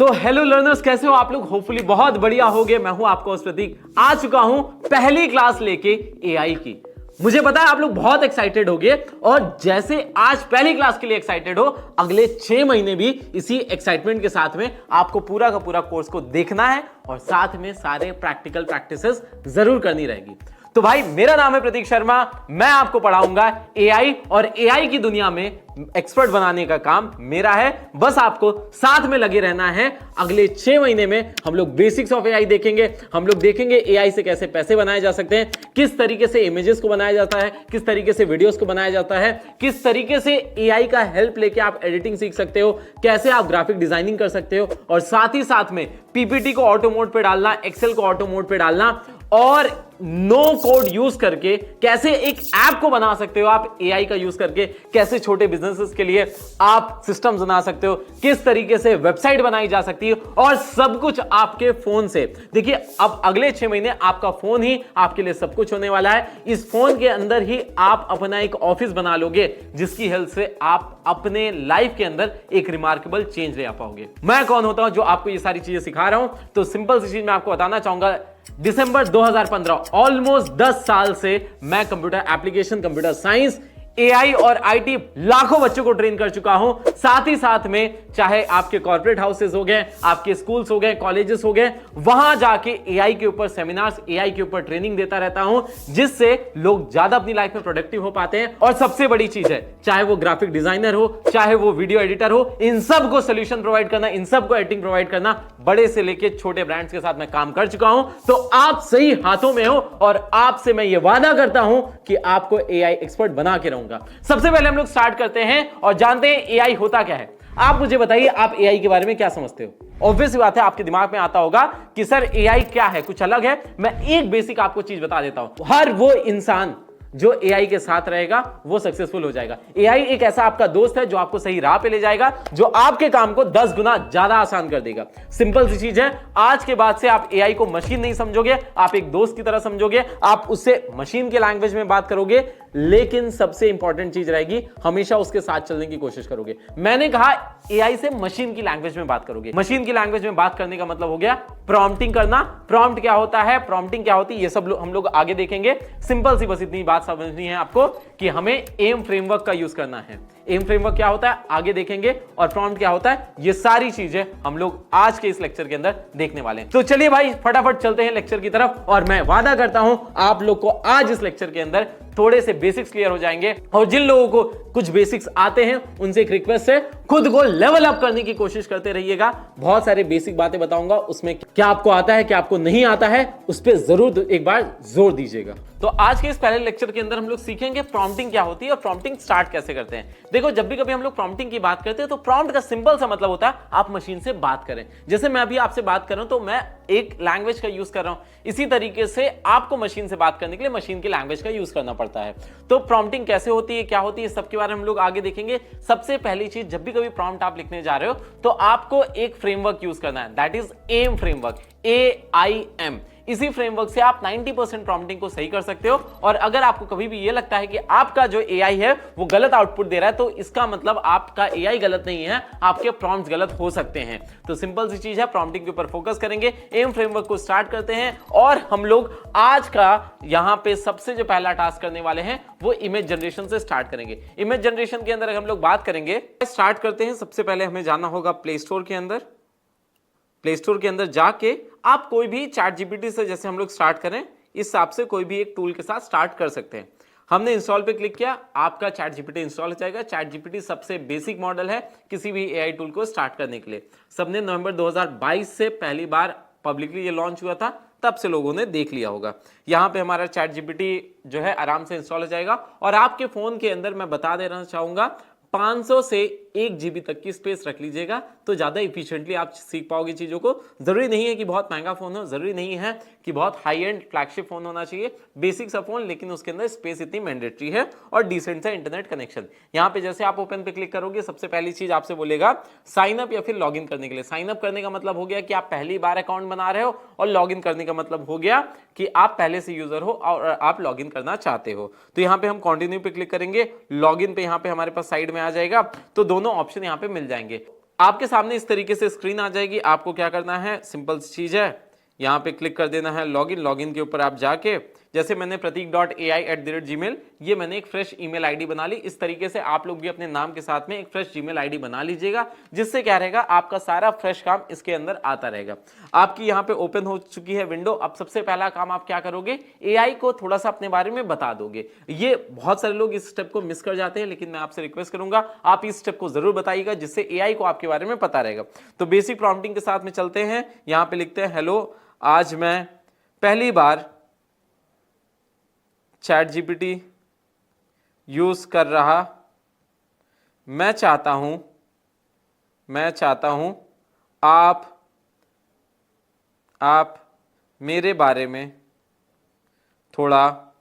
So hello learners, कैसे हो आप लोग? होपफुली बहुत बढ़िया होगे। मैं हूं आपका होस्ट प्रतीक, आ चुका हूं पहली क्लास लेके एआई की। मुझे पता है आप लोग बहुत एक्साइटेड होगे और जैसे आज पहली क्लास के लिए एक्साइटेड हो, अगले 6 महीने भी इसी एक्साइटमेंट के साथ में आपको पूरा का पूरा कोर्स को देखना है और साथ में सारे प्रैक्टिकल प्रैक्टिसेस जरूर करनी रहेगी। तो भाई, मेरा नाम है प्रतीक शर्मा, मैं आपको पढ़ाऊंगा एआई और एआई की दुनिया में एक्सपर्ट बनाने का काम मेरा है। बस आपको साथ में लगे रहना है। अगले 6 महीने में हम लोग बेसिक्स ऑफ एआई देखेंगे। हम लोग देखेंगे एआई से कैसे पैसे बनाए जा सकते हैं, किस तरीके से इमेजेस को बनाया जाता है, किस तरीके से वीडियोस को बनाया जाता है, किस तरीके से एआई का हेल्प लेके आप एडिटिंग सीख सकते हो, कैसे आप ग्राफिक डिजाइनिंग कर सकते हो और साथ ही साथ में पीपीटी को ऑटो मोड पे डालना, एक्सेल को ऑटो मोड पे डालना और नो कोड यूज करके कैसे एक ऐप को बना सकते हो आप एआई का यूज करके, कैसे छोटे बिजनेसेस के लिए आप सिस्टम्स बना सकते हो, किस तरीके से वेबसाइट बनाई जा सकती है और सब कुछ आपके फोन से। देखिए, अब अगले 6 महीने आपका फोन ही आपके लिए सब कुछ होने वाला है। इस फोन के अंदर ही आप अपना एक ऑफिस बना लोगे जिसकी हेल्प से आप अपने लाइफ के अंदर एक रिमार्केबल चेंज ले आ पाओगे। मैं कौन होता हूं जो आपको ये सारी चीजें सिखा रहा हूं? तो सिंपल सी चीज मैं आपको बताना चाहूंगा। दिसंबर 2015, ऑलमोस्ट 10 साल से मैं computer application, computer science, AI और आईटी लाखों बच्चों को ट्रेन कर चुका हूं। साथ ही साथ में चाहे आपके कॉर्पोरेट हाउसेस हो गए, आपके स्कूल्स हो गए, कॉलेजेस हो गए, वहां जाके एआई के ऊपर सेमिनार्स, एआई के ऊपर ट्रेनिंग देता रहता हूं, जिससे लोग ज्यादा अपनी लाइफ में प्रोडक्टिव हो पाते हैं। और सबसे बड़ी चीज है, चाहे वो ग्राफिक डिजाइनर हो, चाहे वो वीडियो एडिटर हो, इन सब को सोल्यूशन प्रोवाइड करना, इन सब को एडिटिंग प्रोवाइड करना, बड़े से लेके छोटे ब्रांड्स के साथ मैं काम कर चुका हूं। तो आप सही हाथों में हो और आपसे मैं ये वादा करता हूं कि आपको एआई एक्सपर्ट बना के रहूंगा। सबसे पहले हम लोग स्टार्ट करते हैं और जानते हैं एआई होता क्या है। आप मुझे बताइए, आप एआई के बारे में क्या समझते हो? ऑब्वियस बात है, आपके दिमाग में आता होगा कि सर एआई क्या है, कुछ अलग है। मैं एक बेसिक आपको चीज बता देता हूं। हर वो इंसान जो एआई के साथ रहेगा वो सक्सेसफुल हो जाएगा। एआई एक ऐसा आपका दोस्त है जो आपको सही राह पे ले जाएगा, जो आपके काम को 10 गुना ज्यादा आसान कर देगा। सिंपल सी चीज है, आज के बाद से आप एआई को मशीन नहीं समझोगे, आप एक दोस्त की तरह समझोगे। आप उससे मशीन के लैंग्वेज में बात करोगे, लेकिन सबसे इंपॉर्टेंट चीज रहेगी, हमेशा उसके साथ चलने की कोशिश करोगे। मैंने कहा एआई से मशीन की लैंग्वेज में बात करोगे। मशीन की लैंग्वेज में बात करने का मतलब हो गया प्रॉम्प्टिंग करना। प्रॉम्प्ट क्या होता है, प्रॉम्प्टिंग क्या होती है, ये सब हम लोग आगे देखेंगे। सिंपल सी बस इतनी बात समझनी है आपको कि हमें एम फ्रेमवर्क का यूज करना है। एम फ्रेमवर्क क्या होता है आगे देखेंगे, और प्रॉम्प्ट क्या होता है, ये सारी चीजें हम लोग आज के इस लेक्चर के अंदर देखने वाले हैं। तो चलिए भाई, फटाफट चलते हैं लेक्चर की तरफ। और मैं वादा करता हूं आप लोग को आज इस लेक्चर के अंदर थोड़े से बेसिक्स क्लियर हो जाएंगे। और जिन लोगों को कुछ बेसिक्स आते हैं, उनसे एक रिक्वेस्ट है, खुद को लेवल अप करने की कोशिश करते रहिएगा। बहुत सारे बेसिक बातें बताऊंगा, उसमें क्या आपको आता है, क्या आपको नहीं आता है, उस पर जरूर एक बार जोर दीजिएगा। तो आज के इस पहले लेक्चर के अंदर हम लोग सीखेंगे प्रॉम्प्टिंग क्या होती है और प्रॉम्प्टिंग स्टार्ट कैसे करते हैं। देखो, जब भी कभी हम लोग प्रॉम्प्टिंग की बात करते हैं तो प्रॉम्प्ट का सिंपल सा मतलब होता है आप मशीन से बात करें। जैसे मैं अभी आपसे बात कर रहा हूं तो मैं एक लैंग्वेज का यूज कर रहा हूं, इसी तरीके से आपको मशीन से बात करने के लिए मशीन की लैंग्वेज का यूज करना पड़ता है। तो प्रॉम्प्टिंग कैसे होती है, क्या होती है, सबके बारे में हम लोग आगे देखेंगे। सबसे पहली चीज, जब भी कभी प्रॉम्प्ट आप लिखने जा रहे हो तो आपको एक फ्रेमवर्क यूज करना है, that is AIM framework, AIM। इसी फ्रेमवर्क से आप 90% प्रॉम्प्टिंग को सही कर सकते हो। और अगर आपको कभी भी ये लगता है कि आपका जो एआई है वो गलत आउटपुट दे रहा है, तो इसका मतलब आपका एआई गलत नहीं है, आपके प्रॉम्प्ट्स गलत हो सकते हैं। तो सिंपल सी चीज है, प्रॉम्प्टिंग के ऊपर फोकस करेंगे। एम फ्रेमवर्क को स्टार्ट करते हैं और हम लोग आज का यहां पे सबसे जो पहला टास्क करने वाले हैं वो इमेज जनरेशन से स्टार्ट करेंगे। इमेज जनरेशन के अंदर हम लोग बात करेंगे, स्टार्ट करते हैं। सबसे पहले हमें जाना होगा प्ले स्टोर के अंदर। प्ले स्टोर के अंदर जाके आप कोई भी चैट जीपीटी से, जैसे हम लोग स्टार्ट करें, इस हिसाब से कोई भी एक टूल के साथ स्टार्ट कर सकते हैं। हमने इंस्टॉल पे क्लिक किया, आपका चैट जीपीटी इंस्टॉल हो जाएगा। चैट जीपीटी सबसे बेसिक मॉडल है किसी भी एआई टूल को स्टार्ट करने के लिए। सबने नवंबर 2022 से पहली बार पब्लिकली ये लॉन्च हुआ था, तब से लोगों ने देख लिया होगा। यहाँ पे हमारा चैट जीपीटी जो है आराम से इंस्टॉल हो जाएगा। और आपके फोन के अंदर मैं बता देना चाहूंगा, 500 से 1 GB तक की स्पेस रख लीजिएगा तो ज्यादा इफिशिएंटली आप सीख पाओगे चीजों को। जरूरी नहीं है कि बहुत महंगा फोन हो, जरूरी नहीं है कि बहुत हाई एंड फ्लैगशिप फोन होना चाहिए, बेसिक सा फोन, लेकिन उसके अंदर स्पेस इतनी मैंडेटरी है और डिसेंट सा इंटरनेट कनेक्शन। यहाँ पे जैसे आप ओपन पे क्लिक करोगे, सबसे पहली चीज आपसे बोलेगा साइन अप या फिर लॉग इन करने के लिए। साइन अप करने का मतलब हो गया कि आप पहली बार अकाउंट बना रहे हो, और लॉग इन करने का मतलब हो गया कि आप पहले से यूजर हो और आप लॉग इन करना चाहते हो। तो यहाँ पे हम कंटिन्यू पे क्लिक करेंगे, लॉग इन पे यहाँ पे हमारे पास साइड में आ जाएगा, तो दोनों ऑप्शन यहाँ पे मिल जाएंगे। आपके सामने इस तरीके से स्क्रीन आ जाएगी। आपको क्या करना है, सिंपल सी चीज है, यहाँ पे क्लिक कर देना है लॉगिन। लॉगिन के ऊपर आप जाके, जैसे मैंने pratik.ai@gmail, ये मैंने एक फ्रेश ईमेल आईडी बना ली। इस तरीके से आप लोग भी अपने नाम के साथ में एक फ्रेश जीमेल आईडी बना लीजिएगा, जिससे क्या रहेगा, आपका सारा फ्रेश काम इसके अंदर आता रहेगा। आपकी यहाँ पे ओपन हो चुकी है विंडो। अब सबसे पहला काम आप क्या करोगे, एआई को थोड़ा सा अपने बारे में बता दोगे। ये बहुत सारे लोग इस स्टेप को मिस कर जाते हैं, लेकिन मैं आपसे रिक्वेस्ट करूंगा आप इस स्टेप को जरूर बताइएगा, जिससे एआई को आपके बारे में पता रहेगा। तो बेसिक प्रॉम्प्टिंग के साथ में चलते हैं। यहाँ पे लिखते हैं, हेलो, आज मैं पहली बार चैट जीपीटी यूज कर रहा, मैं चाहता हूं आप मेरे बारे में थोड़ा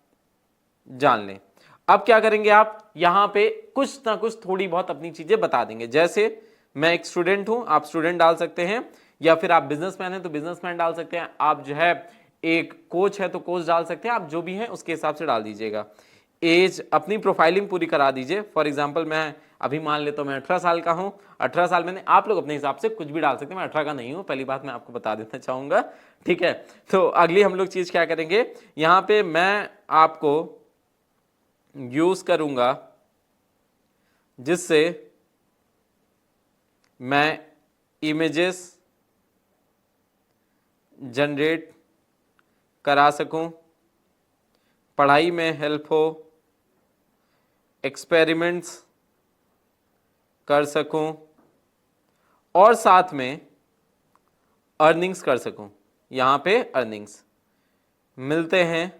जान लें। अब क्या करेंगे, आप यहां पे कुछ ना कुछ थोड़ी बहुत अपनी चीजें बता देंगे। जैसे मैं एक स्टूडेंट हूं, आप स्टूडेंट डाल सकते हैं, या फिर आप बिजनेसमैन हैं तो बिजनेसमैन डाल सकते हैं, आप जो है एक कोच है तो कोच डाल सकते हैं, आप जो भी हैं उसके हिसाब से डाल दीजिएगा। एज, अपनी प्रोफाइलिंग पूरी करा दीजिए। फॉर एग्जांपल मैं अभी मान लेता हूं मैं 18 साल का हूं, 18 साल मैंने, आप लोग अपने हिसाब से कुछ भी डाल सकते हैं, मैं 18 का नहीं हूं, पहली बात मैं आपको बता देना चाहूंगा, ठीक है। तो अगली हम लोग चीज क्या करेंगे, यहां पे मैं आपको यूज करूंगा जिससे मैं इमेजेस जनरेट करा सकूं, पढ़ाई में हेल्प हो, एक्सपेरिमेंट्स कर सकूं, और साथ में अर्निंग्स कर सकूं। यहां पे अर्निंग्स। मिलते हैं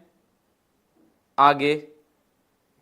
आगे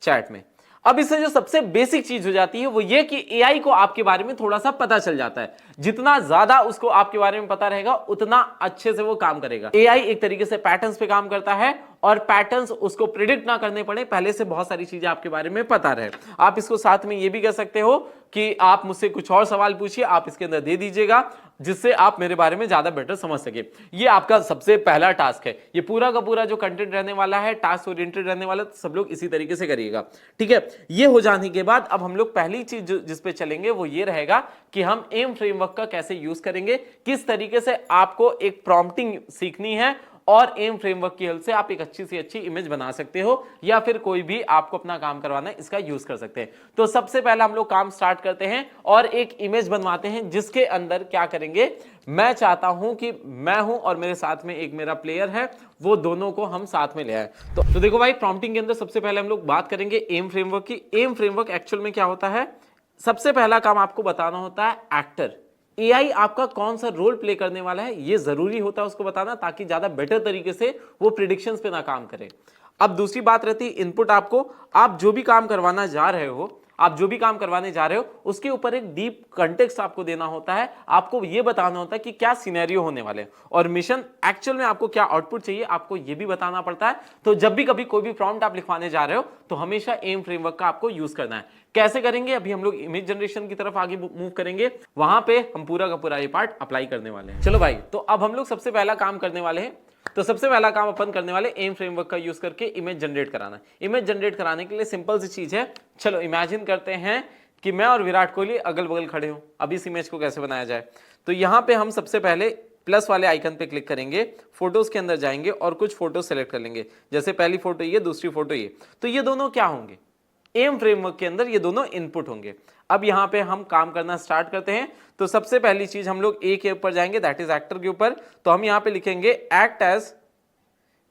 चैट में। अब इससे जो सबसे बेसिक चीज हो जाती है वो ये कि एआई को आपके बारे में थोड़ा सा पता चल जाता है। जितना ज्यादा उसको आपके बारे में पता रहेगा उतना अच्छे से वो काम करेगा। एआई एक तरीके से पैटर्न्स पे काम करता है, और पैटर्न्स उसको प्रिडिक्ट ना करने पड़े, पहले से बहुत सारी चीजें आपके बारे में पता रहे। आप इसको साथ में ये भी कह सकते हो कि आप मुझसे कुछ और सवाल पूछिए, आप इसके अंदर दे दीजिएगा, जिससे आप मेरे बारे में ज्यादा बेटर समझ सके। ये आपका सबसे पहला टास्क है। ये पूरा का पूरा जो कंटेंट रहने वाला है, टास्क ओरिएंटेड रहने वाला, सब लोग इसी तरीके से करिएगा, ठीक है। ये हो जाने के बाद अब हम लोग पहली चीज जिस पे चलेंगे वो ये रहेगा कि हम एम फ्रेमवर्क का कैसे यूज करेंगे, किस तरीके से आपको एक प्रॉम्प्टिंग सीखनी है, और एम फ्रेमवर्क की हेल्प से आप एक अच्छी से अच्छी इमेज बना सकते हो, या फिर कोई भी आपको अपना काम करवाना है इसका यूज कर सकते हैं। तो सबसे पहले हम लोग काम स्टार्ट करते हैं और एक इमेज बनवाते हैं, जिसके अंदर क्या करेंगे, मैं चाहता हूं कि मैं हूं और मेरे साथ में एक मेरा प्लेयर है, वो दोनों को हम साथ में ले आए। तो देखो भाई, प्रॉम्प्टिंग के अंदर सबसे पहले हम लोग बात करेंगे एम फ्रेमवर्क की। एम फ्रेमवर्क एक्चुअल में क्या होता है, सबसे पहला काम आपको बताना होता है एक्टर। एआई आपका कौन सा रोल प्ले करने वाला है ये जरूरी होता है उसको बताना, ताकि ज्यादा बेटर तरीके से वो प्रिडिक्शंस पे ना काम करे। अब दूसरी बात रहती है इनपुट। आपको, आप जो भी काम करवाना जा रहे हो, आप जो भी काम करवाने जा रहे हो उसके ऊपर एक डीप कंटेक्स्ट आपको देना होता है। आपको ये बताना होता है कि क्या सिनेरियो होने वाले हैं, और मिशन एक्चुअल में आपको क्या आउटपुट चाहिए आपको ये भी बताना पड़ता है। तो जब भी कभी कोई भी प्रॉम्प्ट आप लिखवाने जा रहे हो तो हमेशा एम फ्रेमवर्क का आपको यूज करना है। कैसे करेंगे, अभी हम लोग इमेज जनरेशन की तरफ आगे मूव करेंगे, वहां पे हम पूरा का पूरा ये पार्ट अप्लाई करने वाले हैं। चलो भाई, तो अब हम लोग सबसे पहला काम करने वाले हैं। तो सबसे पहला काम अपन करने वाले एम फ्रेमवर्क का यूज करके इमेज जनरेट कराना। इमेज जनरेट कराने के लिए सिंपल सी चीज है, चलो इमेजिन करते हैं कि मैं और विराट कोहली अगल बगल खड़े हो। अब इस इमेज को कैसे बनाया जाए, तो यहां पे हम सबसे पहले प्लस वाले आइकन पे क्लिक करेंगे, फोटोज के अंदर जाएंगे और कुछ फोटो सेलेक्ट कर लेंगे। जैसे पहली फोटो ये, दूसरी फोटो ये, तो ये दोनों क्या होंगे, एम फ्रेमवर्क के अंदर ये दोनों इनपुट होंगे। अब यहां पे हम काम करना स्टार्ट करते हैं। तो सबसे पहली चीज हम लोग ए के ऊपर जाएंगे, दैट इज एक्टर के ऊपर। तो हम यहां पे लिखेंगे एक्ट एज,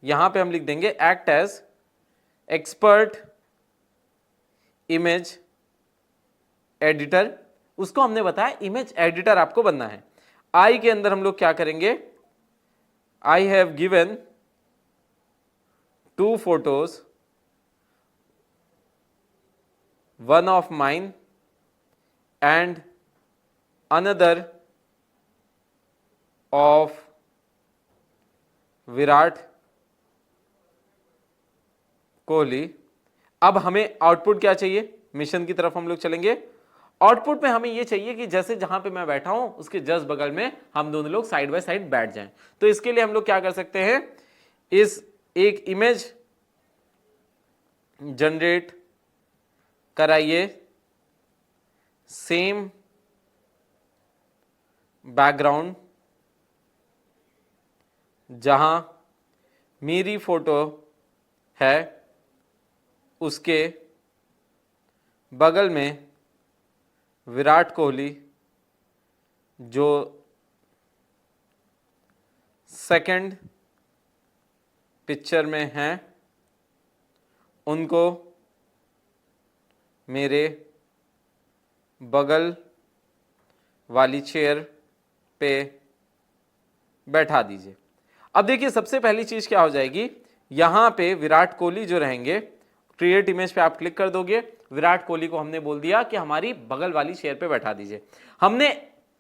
यहां पे हम लिख देंगे act as expert image editor. उसको हमने बताया इमेज एडिटर आपको बनना है। आई के अंदर हम लोग क्या करेंगे, I have given 2 photos, one of mine and another of Virat Kohli. अब हमें आउटपुट क्या चाहिए, मिशन की तरफ हम लोग चलेंगे। आउटपुट में हमें यह चाहिए कि जैसे जहां पे मैं बैठा हूं उसके जस्ट बगल में हम दोनों लोग साइड बाय साइड बैठ जाएं। तो इसके लिए हम लोग क्या कर सकते हैं, इस एक इमेज जनरेट कराइए सेम बैकग्राउंड जहां मेरी फोटो है उसके बगल में विराट कोहली जो सेकंड पिक्चर में हैं उनको मेरे बगल वाली चेयर पे बैठा दीजिए। अब देखिए सबसे पहली चीज क्या हो जाएगी, यहां पे विराट कोहली जो रहेंगे, क्रिएट इमेज पे आप क्लिक कर दोगे, विराट कोहली को हमने बोल दिया कि हमारी बगल वाली चेयर पे बैठा दीजिए। हमने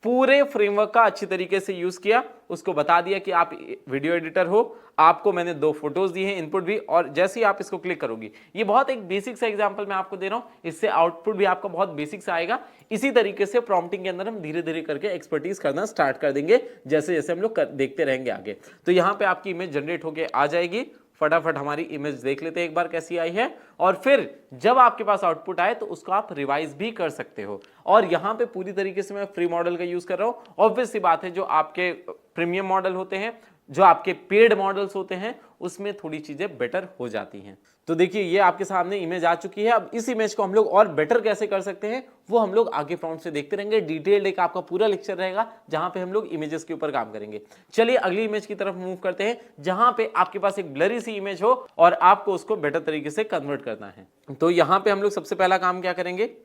पूरे फ्रेमवर्क का अच्छी तरीके से यूज किया, उसको बता दिया कि आप वीडियो एडिटर हो, आपको मैंने 2 फोटोज दिए हैं इनपुट भी, और जैसे ही आप इसको क्लिक करोगी, ये बहुत एक बेसिक सा एग्जांपल मैं आपको दे रहा हूं, इससे आउटपुट भी आपका बहुत बेसिक सा आएगा। इसी तरीके से प्रॉम्प्टिंग के अंदर हम धीरे धीरे करके एक्सपर्टीज करना स्टार्ट कर देंगे, जैसे जैसे हम लोग देखते रहेंगे आगे। तो यहां पे आपकी इमेज जनरेट होके आ जाएगी। फटाफट हमारी इमेज देख लेते हैं एक बार कैसी आई है, और फिर जब आपके पास आउटपुट आए तो उसको आप रिवाइज भी कर सकते हो। और यहां पे पूरी तरीके से मैं फ्री मॉडल का यूज कर रहा हूं। ऑब्वियस सी बात है, जो आपके प्रीमियम मॉडल होते हैं, जो आपके पेड मॉडल्स होते हैं, उसमें थोड़ी चीजें बेटर हो जाती हैं। तो देखिए ये आपके सामने इमेज आ चुकी है। अब इस इमेज को हम लोग और बेटर कैसे कर सकते हैं वो हम लोग आगे प्रॉम्प्ट से देखते रहेंगे। डिटेल्ड एक आपका पूरा लेक्चर रहेगा जहां पे हम लोग इमेजेस के ऊपर काम करेंगे। चलिए अगली इमेज की तरफ मूव करते हैं, जहां पे आपके पास एक ब्लरी सी इमेज हो और आपको उसको बेटर तरीके से कन्वर्ट करना है। तो यहां पे हम लोग सबसे पहला काम क्या करेंगे,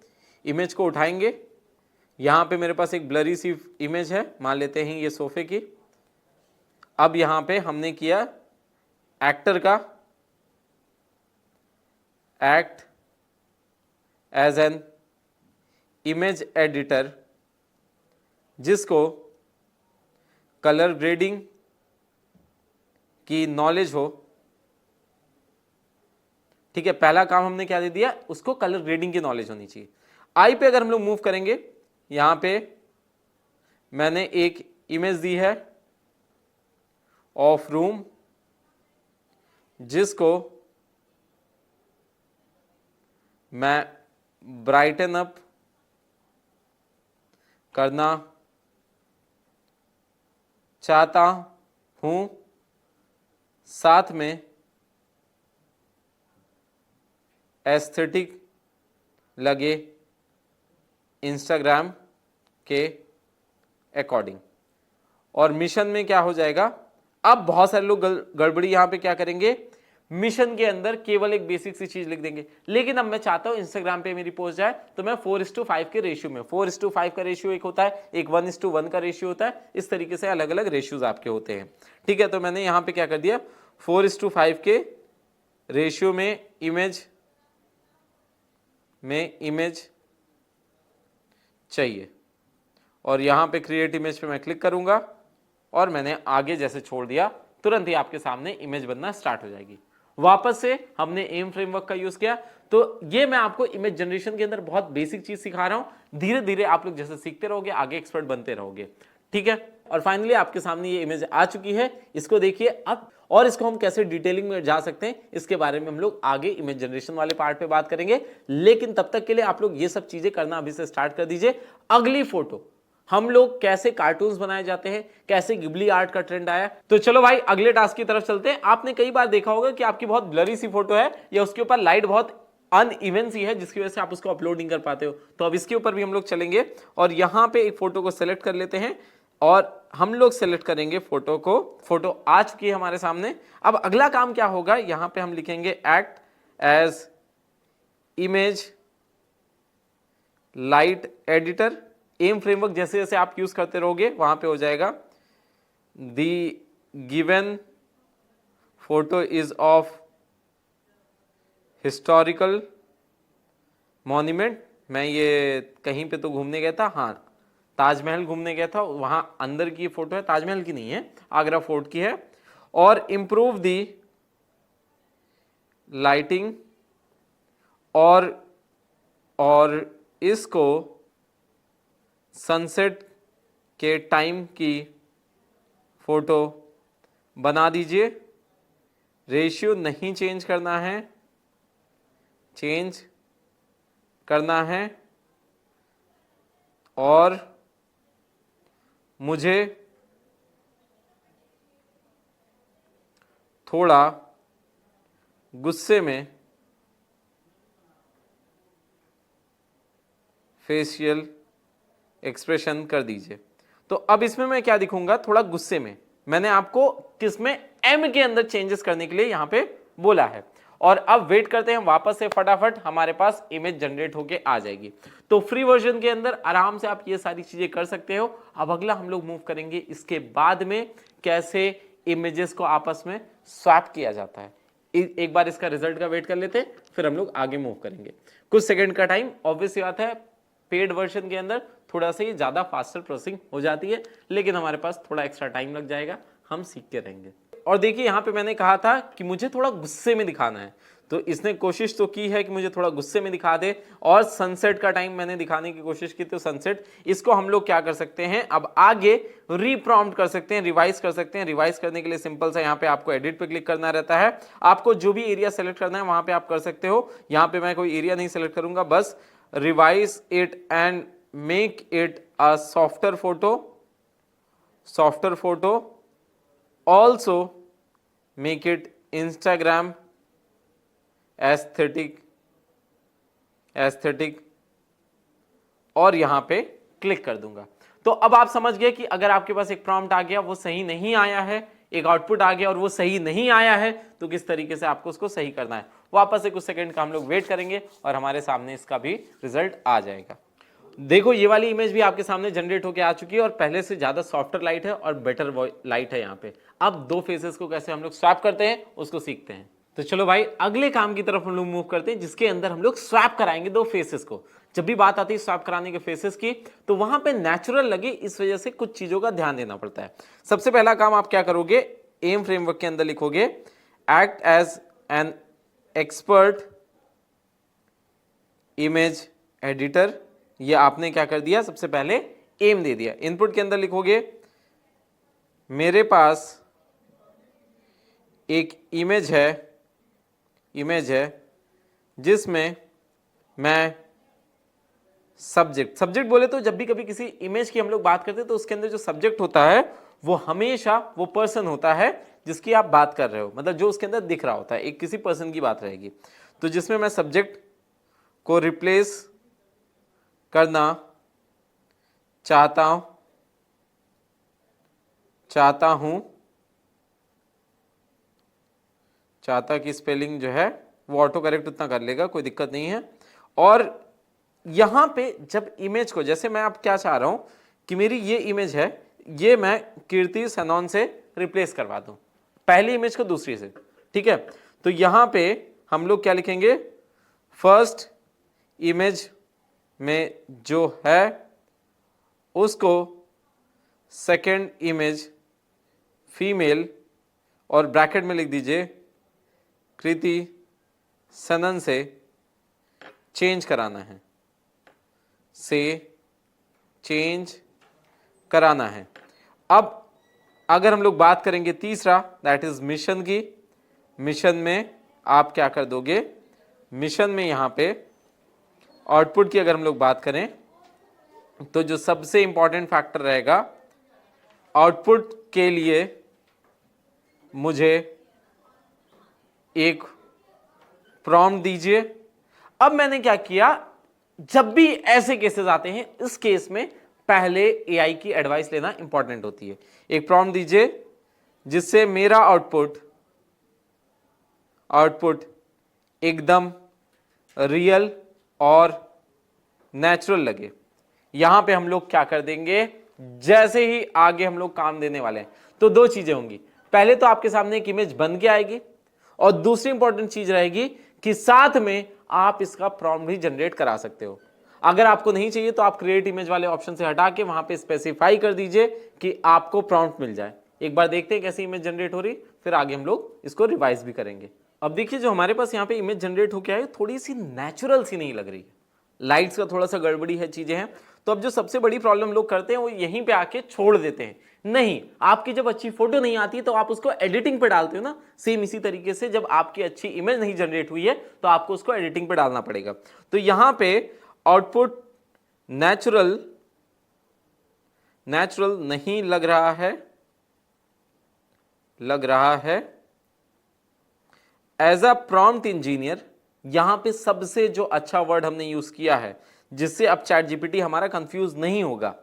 इमेज को उठाएंगे। यहां पे मेरे पास एक ब्लरी सी इमेज है, मान लेते हैं ये सोफे की। अब यहां पे हमने किया एक्टर का act as an image editor, जिसको कलर ग्रेडिंग की नॉलेज हो। ठीक है, पहला काम हमने क्या दे दिया, उसको कलर ग्रेडिंग की नॉलेज होनी चाहिए। आई पे अगर हम लोग मूव करेंगे, यहां पे मैंने एक इमेज दी है ऑफ रूम, जिसको मैं ब्राइटन अप करना चाहता हूं, साथ में एस्थेटिक लगे इंस्टाग्राम के अकॉर्डिंग। और मिशन में क्या हो जाएगा, अब बहुत सारे लोग गड़बड़ी यहां पे क्या करेंगे, मिशन के अंदर केवल एक बेसिक सी चीज लिख देंगे। लेकिन अब मैं चाहता हूं इंस्टाग्राम पे मेरी पोस्ट जाए, तो मैं 4:5 के रेशियो में, 4:5 का रेशियो एक होता है, एक 1:1 का रेशियो होता है, इस तरीके से अलग अलग रेशियोज आपके होते हैं। ठीक है, तो मैंने यहां पे क्या कर दिया, 4:5 के रेशियो में इमेज चाहिए, और यहां पे क्रिएट इमेज पे मैं क्लिक करूंगा, और मैंने आगे जैसे छोड़ दिया, तुरंत ही आपके सामने इमेज बनना स्टार्ट हो जाएगी। वापस से हमने एम फ्रेमवर्क का यूज किया। तो ये मैं आपको इमेज जनरेशन के अंदर बहुत बेसिक चीज सिखा रहा हूं, धीरे धीरे आप लोग जैसे सीखते रहोगे आगे एक्सपर्ट बनते रहोगे। ठीक है, और फाइनली आपके सामने ये इमेज आ चुकी है, इसको देखिए अब। और इसको हम कैसे डिटेलिंग में जा सकते हैं, इसके बारे में हम लोग आगे इमेज जनरेशन वाले पार्ट पे बात करेंगे। लेकिन तब तक के लिए आप लोग ये सब चीजें करना अभी से स्टार्ट कर दीजिए। अगली फोटो, हम लोग कैसे कार्टून्स बनाए जाते हैं, कैसे गिबली आर्ट का ट्रेंड आया। तो चलो भाई अगले टास्क की तरफ चलते हैं। आपने कई बार देखा होगा कि आपकी बहुत ब्लरी सी फोटो है, या उसके ऊपर लाइट बहुत अनइवन सी है, जिसकी वजह से आप उसको अपलोड नहीं कर पाते हो। तो अब इसके ऊपर भी हम लोग चलेंगे, और यहां पे एक फोटो को सिलेक्ट कर लेते हैं, और हम लोग सेलेक्ट करेंगे फोटो को। फोटो आ चुकी है हमारे सामने। अब अगला काम क्या होगा, यहां पे हम लिखेंगे act as image light editor. AIM framework जैसे जैसे आप यूज करते रहोगे वहां पे हो जाएगा, the given photo is of historical monument. मैं ये कहीं पे तो घूमने गया था, हाँ ताजमहल घूमने गया था, वहां अंदर की फोटो है, ताजमहल की नहीं है, आगरा फोर्ट की है। और इंप्रूव दी लाइटिंग, और इसको सनसेट के टाइम की फोटो बना दीजिए। रेशियो नहीं चेंज करना है, और मुझे थोड़ा गुस्से में फेशियल एक्सप्रेशन कर दीजिए। तो अब इसमें मैं क्या दिखूंगा, थोड़ा गुस्से में। मैंने आपको किसमें, एम के अंदर चेंजेस करने के लिए यहां पे बोला है। और अब वेट करते हैं वापस से, फटाफट हमारे पास इमेज जनरेट होके आ जाएगी। तो फ्री वर्जन के अंदर आराम से आप ये सारी चीजें कर सकते हो। अब अगला हम लोग मूव करेंगे इसके बाद में कैसे इमेजेस को आपस में स्वैप किया जाता है। एक बार इसका रिजल्ट का वेट कर लेते हैं, फिर हम लोग आगे मूव करेंगे। कुछ सेकंड का टाइम, ऑब्वियस बात है पेड वर्जन के अंदर थोड़ा सा ये ज्यादा फास्टर प्रोसेसिंग हो जाती है, लेकिन हमारे पास थोड़ा एक्स्ट्रा टाइम लग जाएगा, हम सीखते रहेंगे। और देखिए यहां पे मैंने कहा था कि मुझे थोड़ा गुस्से में दिखाना है, तो इसने कोशिश तो की है कि मुझे थोड़ा गुस्से में दिखा दे। और सनसेट का टाइम मैंने दिखाने की कोशिश की, तो सनसेट, इसको हम लोग क्या कर सकते हैं, अब आगे रीप्रॉम्प्ट कर सकते हैं, रिवाइज कर सकते हैं। रिवाइज करने के लिए सिंपल सा यहाँ पे आपको एडिट पे क्लिक करना रहता है। आपको जो भी एरिया सेलेक्ट करना है वहां पे आप कर सकते हो। यहाँ पे मैं कोई एरिया नहीं सेलेक्ट करूंगा, बस revise it and make it a softer photo, also make it Instagram aesthetic, और यहां पे क्लिक कर दूंगा। तो अब आप समझ गए कि अगर आपके पास एक प्रॉम्प्ट आ गया, वो सही नहीं आया है, एक आउटपुट आ गया और वो सही नहीं आया है, तो किस तरीके से आपको उसको सही करना है। वापस से कुछ सेकंड का हम लोग वेट करेंगे और हमारे सामने इसका भी रिजल्ट आ जाएगा। देखो ये वाली इमेज भी आपके सामने जनरेट होकर आ चुकी है और पहले से ज्यादा सॉफ्टर लाइट है और बेटर लाइट है यहाँ पे। अब दो फेसेस को कैसे हम लोग स्वैप करते हैं उसको सीखते हैं। तो चलो भाई अगले काम की तरफ हम लोग मूव करते हैं, जिसके अंदर हम लोग स्वैप कराएंगे दो फेसेस को। जब भी बात आती है स्वैप कराने के फेसेस की, तो वहां पे नेचुरल लगे, इस वजह से कुछ चीजों का ध्यान देना पड़ता है। सबसे पहला काम आप क्या करोगे, एम फ्रेमवर्क के अंदर लिखोगे act as an expert image editor. ये आपने क्या कर दिया, सबसे पहले एम दे दिया। इनपुट के अंदर लिखोगे मेरे पास एक इमेज है जिसमें मैं सब्जेक्ट बोले तो जब भी कभी किसी इमेज की हम लोग बात करते हैं तो उसके अंदर जो सब्जेक्ट होता है वो हमेशा वो पर्सन होता है जिसकी आप बात कर रहे हो, मतलब जो उसके अंदर दिख रहा होता है, एक किसी पर्सन की बात रहेगी। तो जिसमें मैं सब्जेक्ट को रिप्लेस करना चाहता हूं, चाहता की स्पेलिंग जो है वो ऑटो करेक्ट उतना कर लेगा, कोई दिक्कत नहीं है। और यहां पे जब इमेज को, जैसे मैं अब क्या चाह रहा हूं कि मेरी ये इमेज है, ये मैं कीर्ति सनोन से रिप्लेस करवा दूं, पहली इमेज को दूसरी से, ठीक है। तो यहां पे हम लोग क्या लिखेंगे, फर्स्ट इमेज में जो है उसको सेकंड इमेज फीमेल और ब्रैकेट में लिख दीजिए कृति सनन से चेंज कराना है, अब अगर हम लोग बात करेंगे तीसरा, दैट इज मिशन की, मिशन में आप क्या कर दोगे, मिशन में यहां पे आउटपुट की अगर हम लोग बात करें तो जो सबसे इंपॉर्टेंट फैक्टर रहेगा, आउटपुट के लिए मुझे एक प्रॉम्प्ट दीजिए। अब मैंने क्या किया, जब भी ऐसे केसेस आते हैं, इस केस में पहले एआई की एडवाइस लेना इंपॉर्टेंट होती है। एक प्रॉम्प्ट दीजिए जिससे मेरा आउटपुट एकदम रियल और नेचुरल लगे। यहां पे हम लोग क्या कर देंगे, जैसे ही आगे हम लोग काम देने वाले हैं तो दो चीजें होंगी, पहले तो आपके सामने एक इमेज बन के आएगी और दूसरी इंपॉर्टेंट चीज रहेगी कि साथ में आप इसका प्रॉम्प्ट भी जनरेट करा सकते हो। अगर आपको नहीं चाहिए तो आप क्रिएट इमेज वाले ऑप्शन से हटा के वहां पे स्पेसिफाई कर दीजिए कि आपको प्रॉम्प्ट मिल जाए। एक बार देखते हैं कैसी इमेज जनरेट हो रही, फिर आगे हम लोग इसको रिवाइज भी करेंगे। अब देखिए जो हमारे पास यहाँ पे इमेज जनरेट होके आई, थोड़ी सी नेचुरल सी नहीं लग रही है, लाइट्स का थोड़ा सा गड़बड़ी है, चीजें हैं। तो अब जो सबसे बड़ी प्रॉब्लम लोग करते हैं वो यहीं पे आके छोड़ देते हैं। नहीं, आपकी जब अच्छी फोटो नहीं आती है तो आप उसको एडिटिंग पे डालते हो ना, सेम इसी तरीके से जब आपकी अच्छी इमेज नहीं जनरेट हुई है तो आपको उसको एडिटिंग पे डालना पड़ेगा। तो यहां पे आउटपुट नेचुरल नहीं लग रहा है, एज अ प्रॉम्प्ट इंजीनियर, यहां पे सबसे जो अच्छा वर्ड हमने यूज किया है जिससे अब चैट जीपीटी हमारा कंफ्यूज नहीं होगा,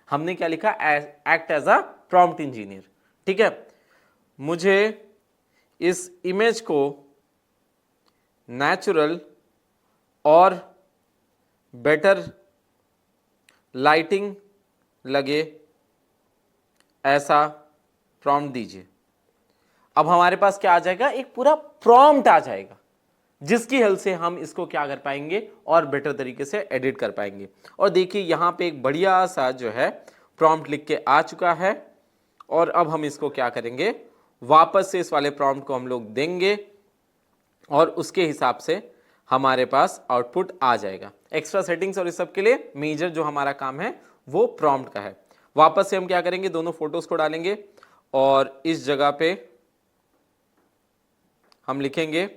हमने क्या लिखा, act as a prompt engineer. ठीक है, मुझे इस इमेज को नेचुरल और बेटर लाइटिंग लगे ऐसा प्रॉम्प्ट दीजिए। अब हमारे पास क्या आ जाएगा, एक पूरा प्रॉम्प्ट आ जाएगा जिसकी हेल्प से हम इसको क्या कर पाएंगे और बेटर तरीके से एडिट कर पाएंगे। और देखिए यहां पे एक बढ़िया सा जो है प्रॉम्प्ट लिख के आ चुका है और अब हम इसको क्या करेंगे, वापस से इस वाले प्रॉम्प्ट को हम लोग देंगे और उसके हिसाब से हमारे पास आउटपुट आ जाएगा। एक्स्ट्रा सेटिंग्स और इस सब के लिए मेजर जो हमारा काम है वो प्रॉम्प्ट का है। वापस से हम क्या करेंगे, दोनों फोटोज को डालेंगे और इस जगह पे हम लिखेंगे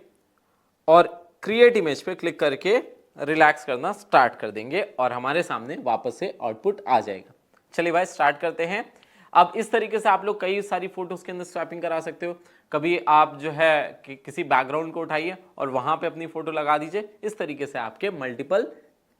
और क्रिएट इमेज पे क्लिक करके रिलैक्स करना स्टार्ट कर देंगे और हमारे सामने वापस से आउटपुट आ जाएगा। चलिए भाई स्टार्ट करते हैं। अब इस तरीके से आप लोग कई सारी फोटोज के अंदर स्वैपिंग करा सकते हो। कभी आप जो है किसी बैकग्राउंड को उठाइए और वहां पे अपनी फोटो लगा दीजिए। इस तरीके से आपके मल्टीपल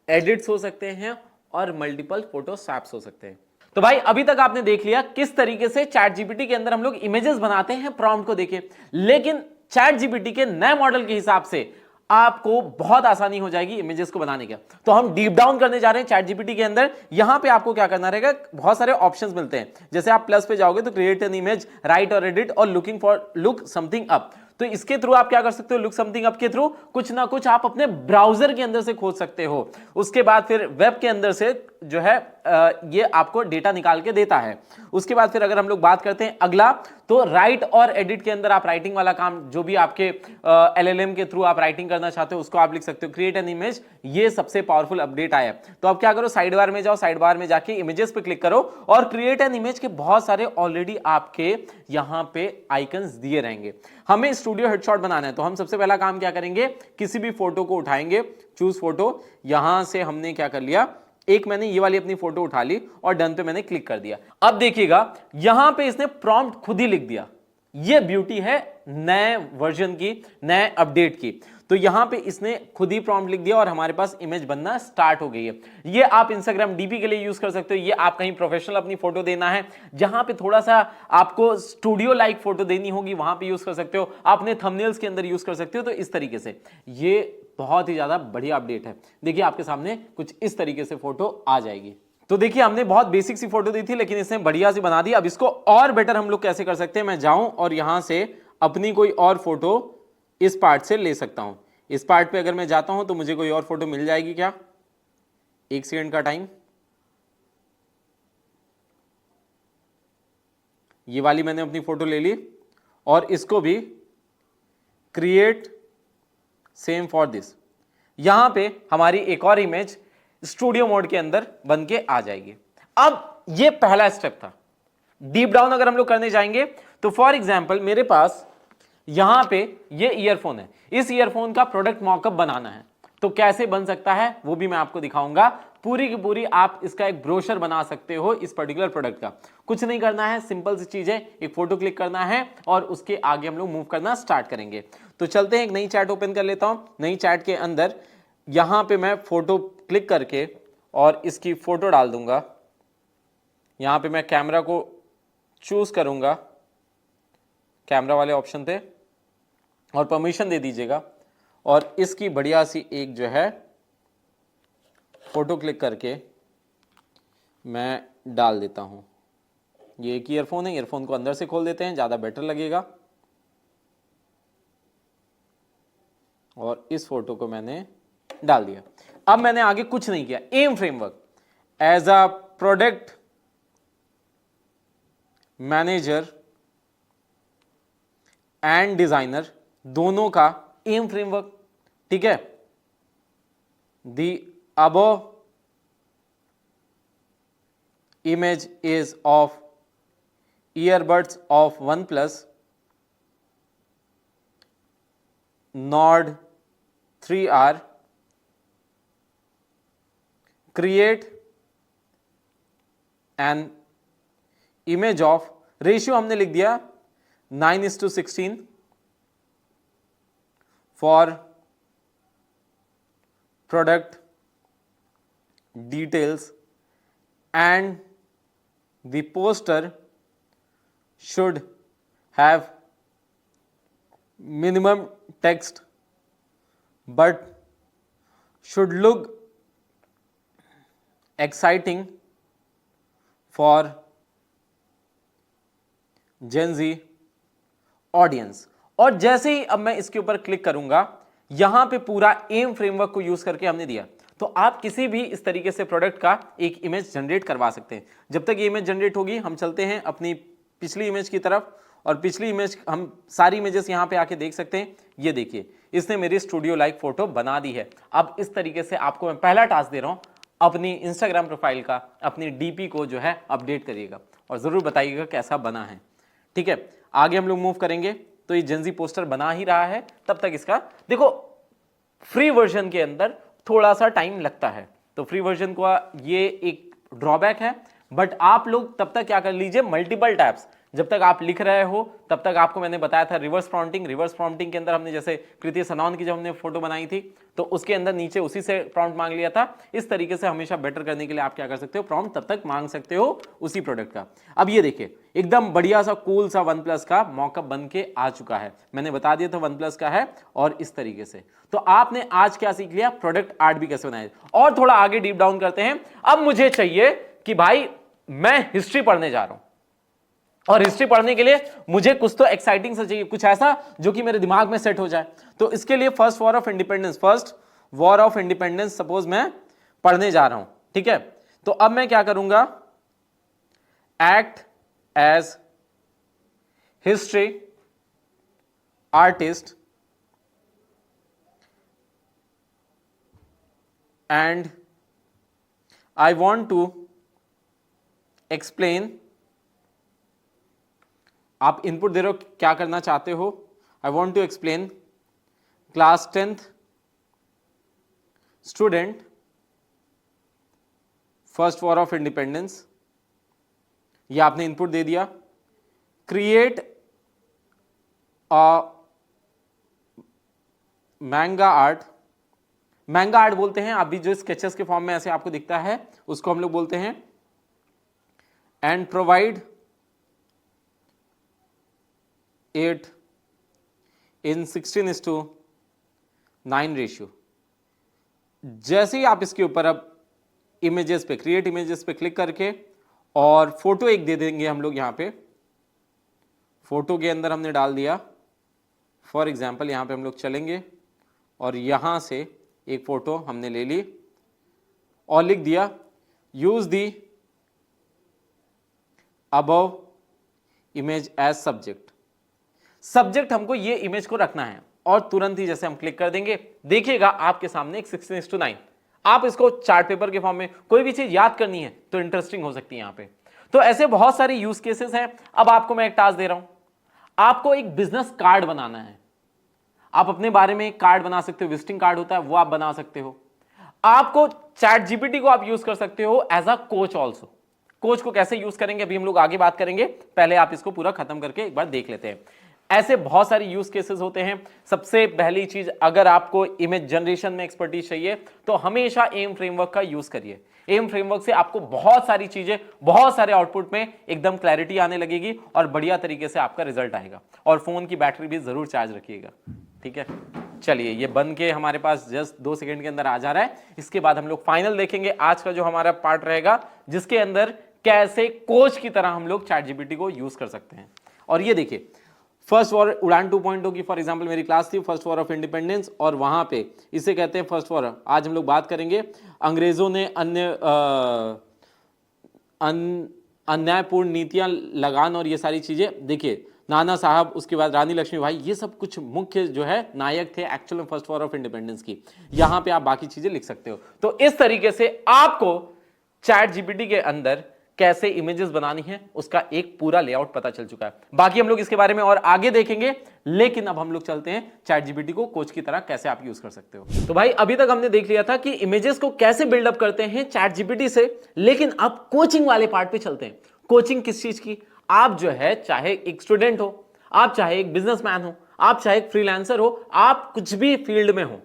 एडिट्स हो सकते हैं और मल्टीपल फोटो स्वैप्स हो सकते हैं। तो भाई अभी तक आपने देख लिया किस तरीके से चैट जीपीटी के अंदर हम लोग इमेजेस बनाते हैं प्रॉम्प्ट को देके, लेकिन चैट जीपीटी के नए मॉडल के हिसाब से आपको बहुत आसानी हो जाएगी इमेजेस को बनाने का। तो हम डीप डाउन करने जा रहे हैं चैट जीपीटी के अंदर। यहां पे आपको क्या करना रहेगा, बहुत सारे ऑप्शंस मिलते हैं। जैसे आप प्लस पे जाओगे तो क्रिएट एन इमेज, राइट और एडिट और looking for look something up. तो इसके थ्रू आप क्या कर सकते हो, लुक समथिंग अप के थ्रू कुछ ना कुछ आप अपने ब्राउजर के अंदर से खोज सकते हो। उसके बाद फिर वेब के अंदर से जो है ये आपको डेटा निकाल के देता है। उसके बाद फिर अगर हम लोग बात करते हैं अगला, तो राइट और एडिट के अंदर आप राइटिंग वाला काम जो भी आपके एलएलएम के थ्रू आप राइटिंग करना चाहते हो उसको आप लिख सकते हो। क्रिएट एन इमेज, ये सबसे पावरफुल अपडेट आया है। तो अब क्या करो, साइड बार में जाओ, साइड बार में जाके इमेजेस पे क्लिक करो और क्रिएट एन इमेज के बहुत सारे ऑलरेडी आपके यहां पे आइकन्स दिए रहेंगे। हमें स्टूडियो हेडशॉट बनाना है तो हम सबसे पहला काम क्या करेंगे, किसी भी फोटो को उठाएंगे, चूज फोटो, यहां से हमने क्या कर लिया, एक मैंने ये वाली अपनी फोटो उठा ली और डन पे मैंने क्लिक कर दिया। अब देखिएगा यहां पे इसने प्रॉम्प्ट खुद ही लिख दिया। ये ब्यूटी है नए वर्जन की, नए अपडेट की। तो यहां पे इसने खुद ही प्रॉम्प्ट लिख दिया और हमारे पास इमेज बनना स्टार्ट हो गई है। ये आप इंस्टाग्राम डीपी के लिए यूज कर सकते हो। ये आप कहीं प्रोफेशनल अपनी फोटो देना है, जहां पे थोड़ा सा आपको स्टूडियो लाइक फोटो देनी होगी, वहां पे यूज कर सकते हो। आपने थंबनेल्स के अंदर यूज कर सकते हो। तो इस तरीके से ये बहुत ही ज्यादा बढ़िया अपडेट है। देखिए आपके सामने कुछ इस तरीके से फोटो आ जाएगी। तो देखिए हमने बहुत बेसिक सी फोटो दी थी लेकिन इसने बढ़िया सी बना दी। अब इसको और बेटर हम लोग कैसे कर सकते हैं, मैं जाऊं और यहां से अपनी कोई और फोटो इस पार्ट से ले सकता हूं। इस पार्ट पे अगर मैं जाता हूं तो मुझे कोई और फोटो मिल जाएगी क्या, 1 सेकंड का टाइम। ये वाली मैंने अपनी फोटो ले ली और इसको भी क्रिएट सेम फॉर दिस। यहां पे हमारी एक और इमेज स्टूडियो मोड के अंदर बन के आ जाएगी। अब ये पहला स्टेप था। डीप डाउन अगर हम लोग करने जाएंगे तो फॉर एग्जांपल मेरे पास यहां पे ये ईयरफोन है, इस ईयरफोन का प्रोडक्ट मॉकअप बनाना है। तो कैसे बन सकता है वो भी मैं आपको दिखाऊंगा। पूरी की पूरी आप इसका एक ब्रोशर बना सकते हो इस पर्टिकुलर प्रोडक्ट का। कुछ नहीं करना है, सिंपल सी चीज है, एक फोटो क्लिक करना है और उसके आगे हम लोग मूव करना स्टार्ट करेंगे। तो चलते हैं, एक नई चैट ओपन कर लेता हूं। नई चैट के अंदर यहां पे मैं फोटो क्लिक करके और इसकी फोटो डाल दूंगा। यहां पे मैं कैमरा को चूज करूंगा, कैमरा वाले ऑप्शन थे, और परमिशन दे दीजिएगा और इसकी बढ़िया सी एक जो है फोटो क्लिक करके मैं डाल देता हूं। ये एक ईयरफोन है, ईयरफोन को अंदर से खोल देते हैं, ज्यादा बेटर लगेगा। और इस फोटो को मैंने डाल दिया। अब मैंने आगे कुछ नहीं किया। AIM framework as a product manager and designer, दोनों का एम फ्रेमवर्क, ठीक है। The above image is of earbuds of OnePlus Nord 3R. Create an image of, ratio हमने लिख दिया 9:16 for product details and the poster should have minimum text but should look exciting for Gen Z audience। और जैसे ही अब मैं इसके ऊपर click करूंगा, यहां पे पूरा एम फ्रेमवर्क को यूज करके हमने दिया, तो आप किसी भी इस तरीके से प्रोडक्ट का एक इमेज जनरेट करवा सकते हैं। जब तक ये इमेज जनरेट होगी, हम चलते हैं अपनी पिछली इमेज की तरफ, और पिछली इमेज हम सारी इमेजेस यहां पे आके देख सकते हैं। ये देखिए, इसने मेरी स्टूडियो लाइक फोटो बना दी है। अब इस तरीके से आपको मैं पहला टास्क दे रहा हूं, अपनी इंस्टाग्राम प्रोफाइल का, अपनी डीपी को जो है अपडेट करिएगा और जरूर बताइएगा कैसा बना है। ठीक है, आगे हम लोग मूव करेंगे। तो ये जेनजी पोस्टर बना ही रहा है, तब तक इसका देखो, फ्री वर्जन के अंदर थोड़ा सा टाइम लगता है, तो फ्री वर्जन का ये एक ड्रॉबैक है। बट आप लोग तब तक क्या कर लीजिए, मल्टीपल टैब्स, जब तक आप लिख रहे हो तब तक आपको मैंने बताया था रिवर्स प्रॉम्प्टिंग। रिवर्स प्रॉम्प्टिंग के अंदर हमने जैसे कृति सनौन की जब हमने फोटो बनाई थी, तो उसके अंदर नीचे उसी से प्रॉम्प्ट मांग लिया था। इस तरीके से हमेशा बेटर करने के लिए आप क्या कर सकते हो, प्रॉम्प्ट तब तक मांग सकते हो उसी प्रोडक्ट का। अब ये देखिए, एकदम बढ़िया सा कूल सा OnePlus का मॉकअप बन के आ चुका है। मैंने बता दिया था OnePlus का है, और इस तरीके से। तो आपने आज क्या सीख लिया, प्रोडक्ट आर्ट भी कैसे बनाए। और थोड़ा आगे डीप डाउन करते हैं। अब मुझे चाहिए कि भाई मैं हिस्ट्री पढ़ने जा रहा हूं, और हिस्ट्री पढ़ने के लिए मुझे कुछ तो एक्साइटिंग सा चाहिए, कुछ ऐसा जो कि मेरे दिमाग में सेट हो जाए। तो इसके लिए first war of independence suppose मैं पढ़ने जा रहा हूं। ठीक है, तो अब मैं क्या करूंगा, act as history artist and I want to explain. आप इनपुट दे रहे हो, क्या करना चाहते हो। I want to explain class 10th student first war of independence. ये आपने इनपुट दे दिया। Create a manga art, manga art बोलते हैं अभी जो स्केचेस के फॉर्म में ऐसे आपको दिखता है, उसको हम लोग बोलते हैं। And provide it in 16:9 ratio. जैसे ही आप इसके ऊपर अब इमेजेस पे, क्रिएट इमेजेस पे क्लिक करके, और फोटो एक दे देंगे हम लोग। यहां पे फोटो के अंदर हमने डाल दिया, फॉर एग्जाम्पल यहां पे हम लोग चलेंगे और यहां से एक फोटो हमने ले ली और लिख दिया use the above image as subject. Subject हमको ये इमेज को रखना है, और तुरंत ही जैसे हम क्लिक कर देंगे, देखिएगा आपके सामने एक 16:9। आप इसको चार्ट पेपर के फॉर्म में कोई भी चीज याद करनी है तो इंटरेस्टिंग हो सकती है यहां पे। तो ऐसे बहुत सारे यूज केसेस हैं। अब आपको मैं एक टास्क दे रहा हूं, आपको एक बिजनेस कार्ड बनाना है। आप अपने बारे में एक कार्ड बना सकते हो, विजिटिंग कार्ड होता है वो आप बना सकते हो। आपको चैट जीपीटी को आप यूज कर सकते हो as a coach also. Coach को कैसे यूज करेंगे अभी हम लोग आगे बात करेंगे, पहले आप इसको पूरा खत्म करके एक बार देख लेते हैं। ऐसे बहुत सारे यूज केसेस होते हैं। सबसे पहली चीज, अगर आपको इमेज जनरेशन में एक्सपर्टीज चाहिए तो हमेशा एम फ्रेमवर्क का यूज करिए। एम फ्रेमवर्क से आपको बहुत सारी चीजें, बहुत सारे आउटपुट में एकदम क्लैरिटी आने लगेगी और बढ़िया तरीके से आपका रिजल्ट आएगा। और फोन की बैटरी भी जरूर चार्ज रखिएगा। ठीक है, चलिए ये बन के हमारे पास जस्ट 2 सेकंड के अंदर आ जा रहा है। इसके बाद हम लोग फाइनल देखेंगे आज का जो हमारा पार्ट रहेगा, जिसके अंदर कैसे कोच की तरह हम लोग चैट जीपीटी को यूज कर सकते हैं। और ये देखिए, फर्स्ट वॉर उड़ान 2.0 की फॉर एग्जांपल मेरी क्लास थी, फर्स्ट वॉर ऑफ इंडिपेंडेंस, और वहां पे इसे कहते हैं फर्स्ट वॉर। आज हम लोग बात करेंगे अंग्रेजों ने अन्यायपूर्ण नीतियां, लगान और ये सारी चीजें। देखिए नाना साहब, उसके बाद रानी लक्ष्मीबाई, ये सब कुछ मुख्य जो है नायक थे एक्चुअल में फर्स्ट वॉर ऑफ इंडिपेंडेंस की। यहां पे आप बाकी चीजें लिख सकते हो। तो इस तरीके से आपको चैट जीपीटी के अंदर कैसे इमेजेस बनानी है उसका एक पूरा लेआउट पता चल चुका है। बाकी हम लोग इसके बारे में और आगे देखेंगे, लेकिन अब हम लोग चलते हैं चैट जीपीटी को कोच की तरह कैसे आप यूज कर सकते हो। तो भाई अभी तक हमने देख लिया था कि इमेजेस को कैसे बिल्डअप करते हैं चैट जीपीटी से, लेकिन अब कोचिंग वाले पार्ट पे चलते हैं। कोचिंग किस चीज की? आप जो है चाहे एक स्टूडेंट हो, आप चाहे एक बिजनेसमैन हो, आप चाहे एक फ्रीलांसर हो, आप कुछ भी फील्ड में हो,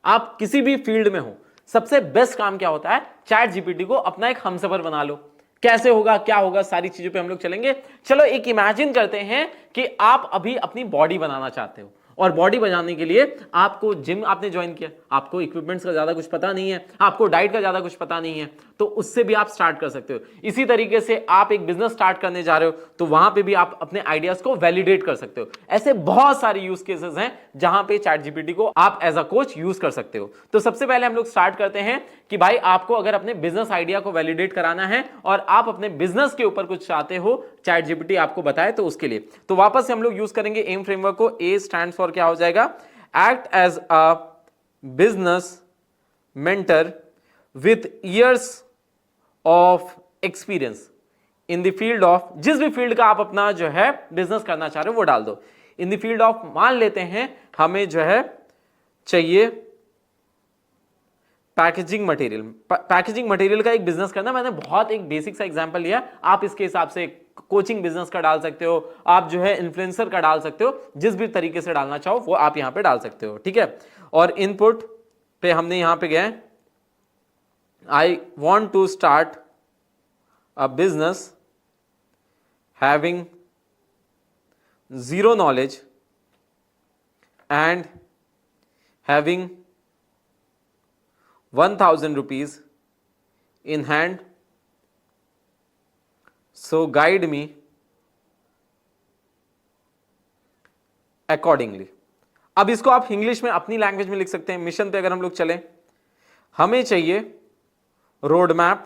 आप किसी भी फील्ड में हो, सबसे बेस्ट काम क्या होता है? चैट जीपीटी को अपना एक हमसफर बना लो। कैसे होगा, क्या होगा, सारी चीजों पे हम लोग चलेंगे। चलो एक इमेजिन करते हैं कि आप अभी अपनी बॉडी बनाना चाहते हो, और बॉडी बनाने के लिए आपको जिम आपने ज्वाइन किया, आपको इक्विपमेंट्स का ज्यादा कुछ पता नहीं है, आपको डाइट का ज्यादा कुछ पता नहीं है, तो उससे भी आप स्टार्ट कर सकते हो। इसी तरीके से आप एक बिजनेस स्टार्ट करने जा रहे हो, तो वहां पे भी आप अपने आइडियाज को वैलिडेट कर सकते हो। ऐसे बहुत सारे यूज केसेस हैं जहां पे चैट जीपीटी को आप एज अ कोच यूज कर सकते हो। तो सबसे पहले हम लोग स्टार्ट करते हैं कि भाई आपको अगर अपने बिजनेस आइडिया को वैलिडेट कराना है और आप अपने बिजनेस के ऊपर कुछ चाहते हो, चैट जीपीटी आपको बताए, तो उसके लिए तो वापस से हम लोग यूज करेंगे एम फ्रेमवर्क को। ए स्टैंड्स फॉर क्या हो जाएगा? Act as a business mentor with years of experience in the field of, जिस भी फील्ड का आप अपना जो है बिजनेस करना चाह रहे हो वो डाल दो। इन द फील्ड ऑफ, मान लेते हैं हमें जो है चाहिए पैकेजिंग मटेरियल। पैकेजिंग मटेरियल का एक बिजनेस करना, मैंने बहुत एक बेसिक सा एग्जांपल लिया, आप इसके हिसाब से कोचिंग बिजनेस का डाल सकते हो, आप जो है इन्फ्लुएंसर का डाल सकते हो, जिस भी तरीके से डालना चाहो वो आप यहां पे डाल सकते हो, ठीक है। और इनपुट पे हमने यहां पे गए, I want to start a business having zero knowledge and having 1000 rupees in hand, so guide me accordingly। अब इसको आप इंग्लिश में अपनी लैंग्वेज में लिख सकते हैं। मिशन पे अगर हम लोग चलें, हमें चाहिए road map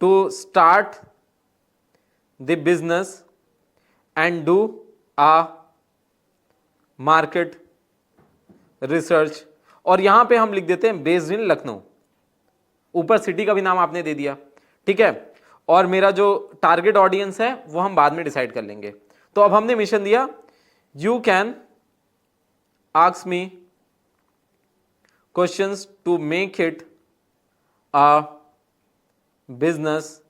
to start the business and do a market research, और यहां पे हम लिख देते हैं बेस्ड इन लखनऊ, ऊपर सिटी का भी नाम आपने दे दिया, ठीक है। और मेरा जो टारगेट ऑडियंस है वो हम बाद में डिसाइड कर लेंगे। तो अब हमने मिशन दिया, you can ask me questions to make it a business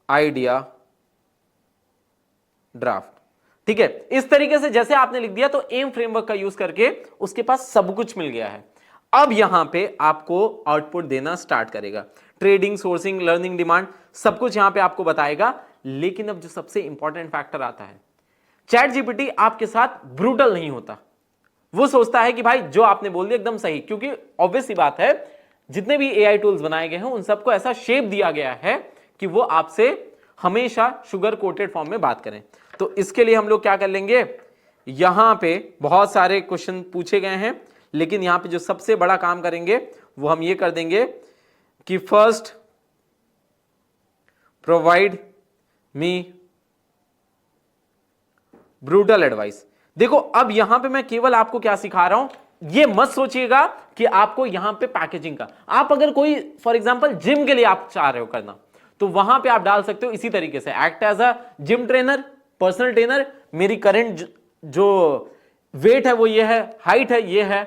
idea draft, ठीक है। इस तरीके से जैसे आपने लिख दिया तो एम फ्रेमवर्क का यूज करके उसके पास सब कुछ मिल गया है। अब यहां पे आपको आउटपुट देना स्टार्ट करेगा, ट्रेडिंग, सोर्सिंग, लर्निंग, डिमांड, सब कुछ यहां पे आपको बताएगा। लेकिन अब जो सबसे इंपॉर्टेंट फैक्टर आता है, चैट जीपीटी आपके साथ ब्रूटल नहीं होता। वो सोचता है कि भाई जो आपने बोल दिया एकदम सही, क्योंकि ऑब्वियस सी बात है जितने भी एआई टूल्स बनाए गए हैं उन सबको ऐसा शेप दिया गया है कि वो आपसे हमेशा शुगर कोटेड फॉर्म में बात करें। तो इसके लिए हम लोग क्या कर लेंगे, यहां पे बहुत सारे क्वेश्चन पूछे गए हैं, लेकिन यहां पे जो सबसे बड़ा काम करेंगे वो हम ये कर देंगे कि first provide me brutal advice. देखो अब यहां पे मैं केवल आपको क्या सिखा रहा हूं, ये मत सोचिएगा कि आपको यहां पे पैकेजिंग का, आप अगर कोई फॉर एग्जांपल जिम के लिए आप चाह रहे हो करना, तो वहां पे आप डाल सकते हो इसी तरीके से, act as a gym trainer, personal trainer, मेरी करंट जो वेट है वो ये है, हाइट है ये है,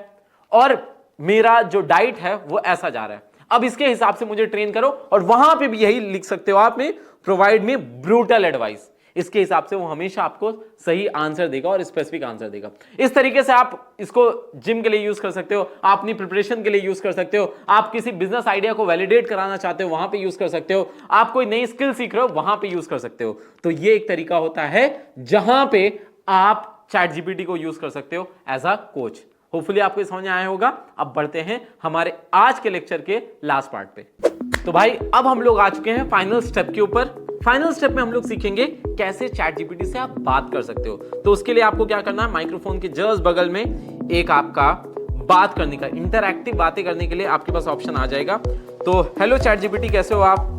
और मेरा जो डाइट है वो ऐसा जा रहा है, अब इसके हिसाब से मुझे ट्रेन करो। और वहां पे भी यही लिख सकते हो आप में, प्रोवाइड मी ब्रूटल एडवाइस। इसके हिसाब से वो हमेशा आपको सही आंसर देगा और स्पेसिफिक आंसर देगा। इस तरीके से आप इसको जिम के लिए यूज कर सकते हो, आप अपनी प्रिपरेशन के लिए यूज कर सकते हो, आप किसी बिजनेस आइडिया को वैलिडेट कराना चाहते हो वहां पे यूज कर सकते हो, आप कोई नई स्किल सीख रहे हो वहां पे यूज कर सकते हो। तो ये एक तरीका होता है जहां पे आप चैट जीपीटी को यूज कर सकते हो एज अ कोच। होपफुली आपको समझ में आया होगा। अब बढ़ते हैं हमारे आज के लेक्चर के लास्ट पार्ट पे। तो भाई अब हम लोग आ चुके हैं फाइनल स्टेप के ऊपर। फाइनल स्टेप में हम लोग सीखेंगे कैसे चैट जीपीटी से आप बात कर सकते हो। तो उसके लिए आपको क्या करना है, माइक्रोफोन के जस्ट बगल में एक आपका बात करने का, इंटरैक्टिव बातें करने के लिए आपके पास ऑप्शन आ जाएगा। तो हेलो चैट जीपीटी, कैसे हो आप?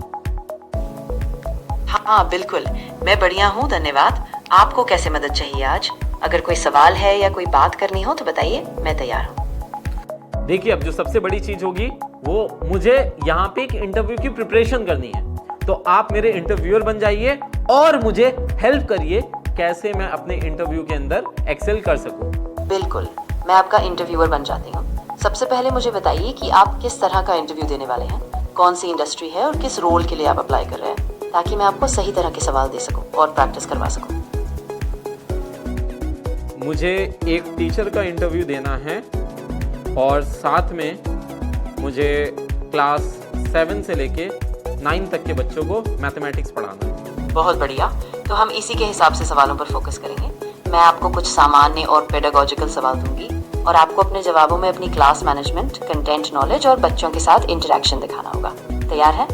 हाँ बिल्कुल, मैं बढ़िया हूँ, धन्यवाद। आपको कैसे मदद चाहिए आज? अगर कोई सवाल है या कोई बात करनी हो तो बताइए, मैं तैयार हूँ। देखिए अब जो सबसे बड़ी चीज होगी वो मुझे यहाँ पे एक इंटरव्यू की प्रिपरेशन करनी है, तो आप मेरे इंटरव्यूअर बन जाइए और मुझे हेल्प करिए कैसे मैं अपने इंटरव्यू के अंदर एक्सेल कर सकूं। बिल्कुल, मैं आपका इंटरव्यूअर बन जाती हूँ। सबसे पहले मुझे बताइए कि आप किस तरह का इंटरव्यू देने वाले हैं। कौन सी इंडस्ट्री है और किस रोल के लिए आप अप्लाई कर रहे हैं, ताकि मैं आपको सही तरह के सवाल दे सकूं और प्रैक्टिस करवा सकूं। मुझे एक टीचर का इंटरव्यू देना है और साथ में मुझे क्लास 7 से लेके 9 तक के बच्चों को मैथमेटिक्स पढ़ाना है। बहुत बढ़िया, तो हम इसी के हिसाब से सवालों पर फोकस करेंगे। मैं आपको कुछ सामान्य और पेडागोजिकल सवाल दूंगी और आपको अपने जवाबों में अपनी क्लास मैनेजमेंट, कंटेंट नॉलेज और बच्चों के साथ इंटरेक्शन दिखाना होगा। तैयार है?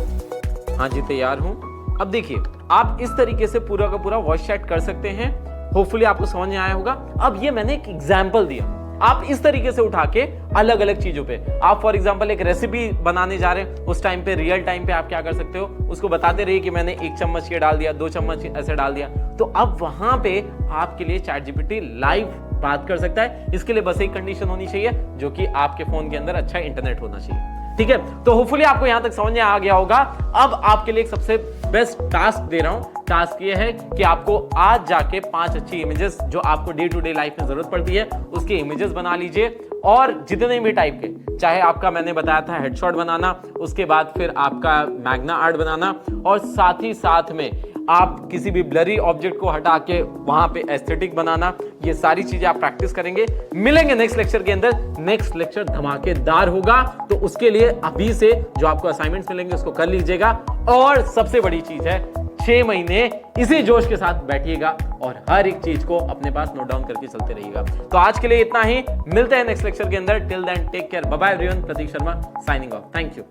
हाँ जी, तैयार हूँ। अब देखिए, आप इस तरीके से पूरा का पूरा वॉइस चैट कर सकते हैं। होपफुली आपको समझ में आया होगा। अब ये मैंने एक एग्जाम्पल दिया, आप इस तरीके से उठा के अलग अलग चीजों पे, आप फॉर एग्जांपल एक रेसिपी बनाने जा रहे हैं, उस टाइम पे रियल टाइम पे आप क्या कर सकते हो, उसको बताते रहिए कि मैंने 1 चम्मच ये डाल दिया, 2 चम्मच ऐसे डाल दिया। तो अब वहां पे आपके लिए चैट जीपीटी लाइव बात कर सकता है। इसके लिए बस एक कंडीशन होनी चाहिए, जो कि आपके फोन के अंदर अच्छा इंटरनेट होना चाहिए। ठीक है, तो होपफुली आपको यहां तक समझ में आ गया होगा। अब आपके लिए एक सबसे बेस्ट टास्क दे रहा हूं। टास्क ये है कि आपको आज जाके 5 अच्छी इमेजेस जो आपको डे टू डे लाइफ में जरूरत पड़ती है उसके इमेजेस बना लीजिए, और जितने भी टाइप के, चाहे आपका मैंने बताया था हेडशॉट बनाना, उसके बाद फिर आपका मैग्ना आर्ट बनाना, और साथ ही साथ में आप किसी भी ब्लरी ऑब्जेक्ट को हटा के वहां पे एस्थेटिक बनाना, ये सारी चीजें आप प्रैक्टिस करेंगे। मिलेंगे नेक्स्ट लेक्चर के अंदर। नेक्स्ट लेक्चर धमाकेदार होगा, तो उसके लिए अभी से जो आपको असाइनमेंट्स मिलेंगे उसको कर लीजिएगा। और सबसे बड़ी चीज है, 6 महीने इसी जोश के साथ बैठिएगा और हर एक चीज को अपने पास नोट डाउन करके चलते रहिएगा। तो आज के लिए इतना ही, मिलते हैं नेक्स्ट लेक्चर के अंदर। Till then take care, bye bye everyone. Prateek Sharma signing off. Thank you.